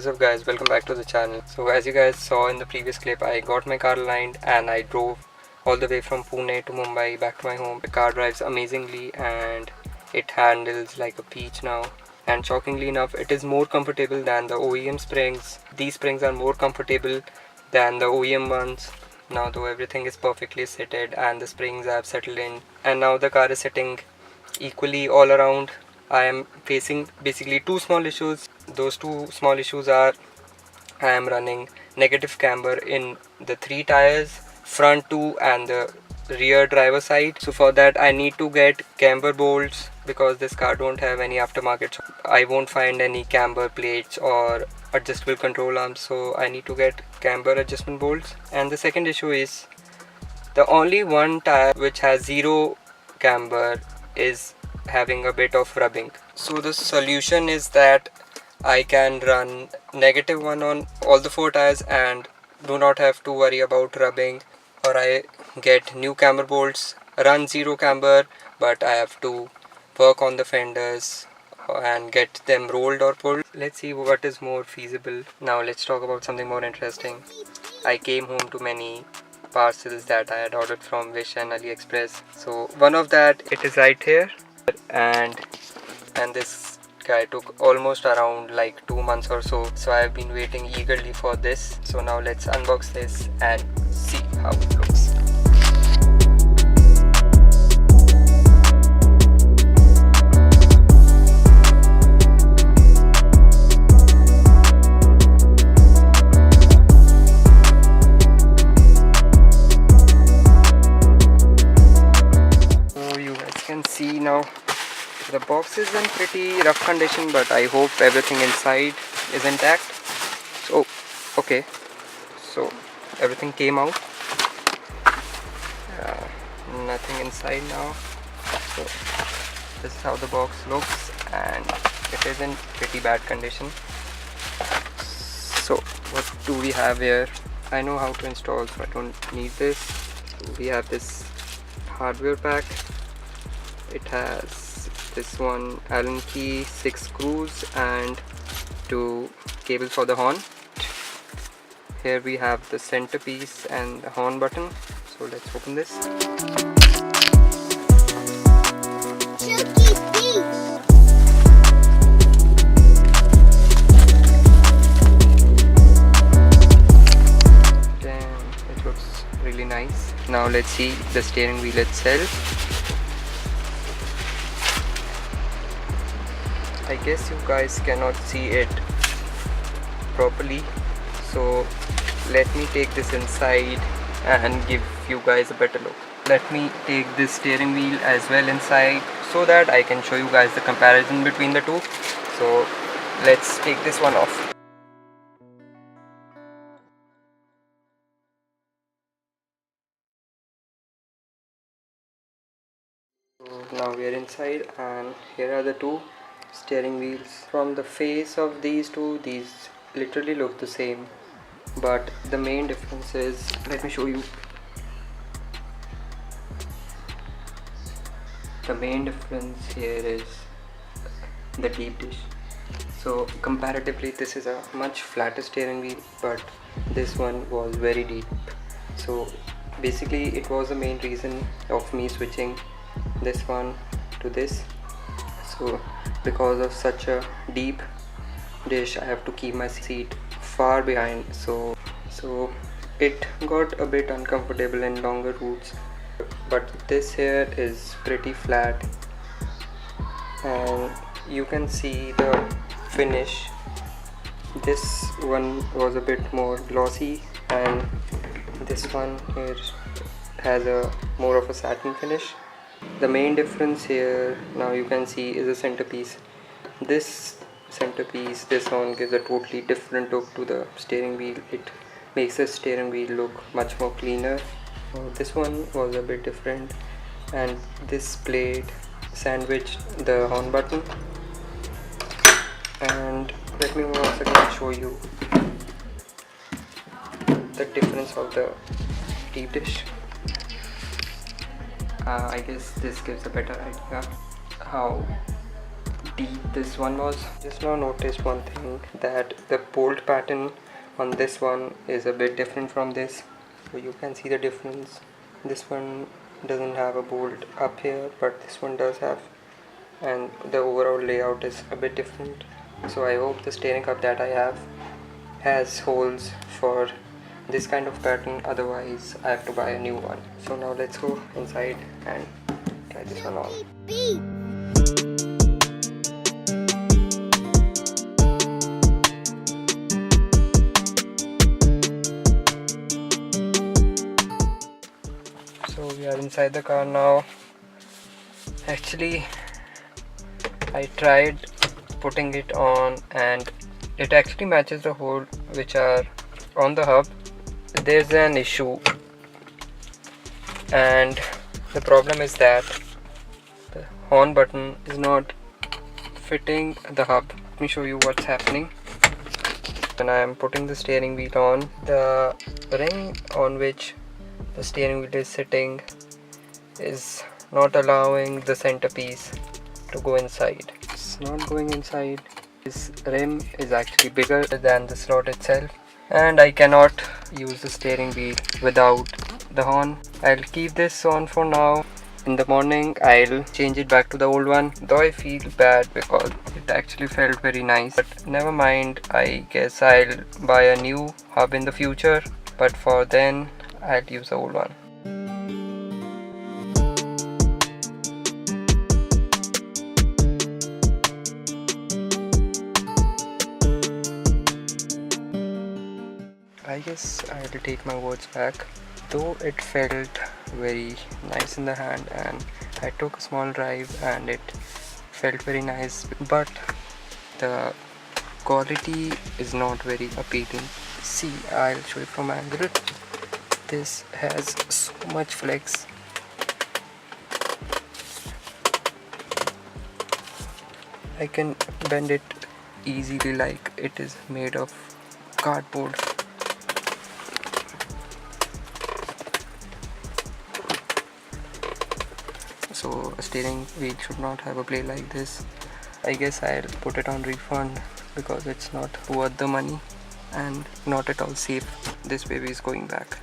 What's up guys, welcome back to the channel. So as you guys saw in the previous clip, I got my car aligned and I drove all the way from Pune to Mumbai back to my home. The car drives amazingly and it handles like a peach now. And shockingly enough, it is more comfortable than the OEM springs. These springs are more comfortable than the OEM ones. Now though everything is perfectly seated and the springs have settled in, and now the car is sitting equally all around. I am facing basically two small issues. Those two small issues are I am running negative camber in the three tires, front two and the rear driver side. So for that I need to get camber bolts because this car don't have any aftermarket. I won't find any camber plates or adjustable control arms, so I need to get camber adjustment bolts. And the second issue is the only one tire which has zero camber is having a bit of rubbing. So the solution is that I can run -1 on all the four tires and do not have to worry about rubbing, or I get new camber bolts, run zero camber, but I have to work on the fenders and get them rolled or pulled. Let's see what is more feasible. Now let's talk about something more interesting. I came home to many parcels that I had ordered from Wish and AliExpress. So one of that, it is right here, and this guy took almost around like 2 months or so. So I have been waiting eagerly for this. So now let's unbox this and see how it looks. So you guys can see now the box is in pretty rough condition, but I hope everything inside is intact. So okay, so everything came out. Nothing inside now. So this is how the box looks, and it is in pretty bad condition. So what do we have here? I know how to install, so I don't need this. We have this hardware pack. It has this one Allen key, 6 screws and 2 cables for the horn. Here we have the centerpiece and the horn button. So let's open this. Damn, it looks really nice. Now let's see the steering wheel itself. I guess you guys cannot see it properly, so let me take this inside and give you guys a better look. Let me take this steering wheel as well inside so that I can show you guys the comparison between the two. So let's take this one off. So now we are inside, and here are the two steering wheels. From the face of these two, these literally look the same, but the main difference is, let me show you. The main difference here is the deep dish. So comparatively this is a much flatter steering wheel, but this one was very deep. So basically it was the main reason of me switching this one to this. So because of such a deep dish, I have to keep my seat far behind, so it got a bit uncomfortable in longer routes. But this here is pretty flat, and you can see the finish. This one was a bit more glossy, and this one here has a more of a satin finish. The main difference here, now you can see, is the centerpiece. This centerpiece, this one gives a totally different look to the steering wheel. It makes the steering wheel look much more cleaner. This one was a bit different, and this plate sandwiched the horn button. And let me once again show you the difference of the deep dish. I guess this gives a better idea how deep this one was. Just now noticed one thing, that the bolt pattern on this one is a bit different from this. So you can see the difference. This one doesn't have a bolt up here, but this one does have, and the overall layout is a bit different. So I hope the steering cup that I have has holes for this kind of pattern, otherwise I have to buy a new one. So now let's go inside and try this one on. So we are inside the car now. Actually, I tried putting it on and it actually matches the hole which are on the hub. There's an issue, and the problem is that the horn button is not fitting the hub. Let me show you what's happening. When I am putting the steering wheel on, the ring on which the steering wheel is sitting is not allowing the centerpiece to go inside. It's not going inside. This rim is actually bigger than the slot itself, and I cannot use the steering wheel without the horn. I'll keep this on for now. In the morning I'll change it back to the old one, though I feel bad because it actually felt very nice. But never mind, I guess I'll buy a new hub in the future, but for then I'll use the old one. I guess I will take my words back. Though it felt very nice in the hand and I took a small drive and it felt very nice, but the quality is not very appealing. See, I'll show it from angle. This has so much flex. I can bend it easily like it is made of cardboard. So a steering wheel should not have a play like this. I guess I'll put it on refund because it's not worth the money and not at all safe. This baby is going back.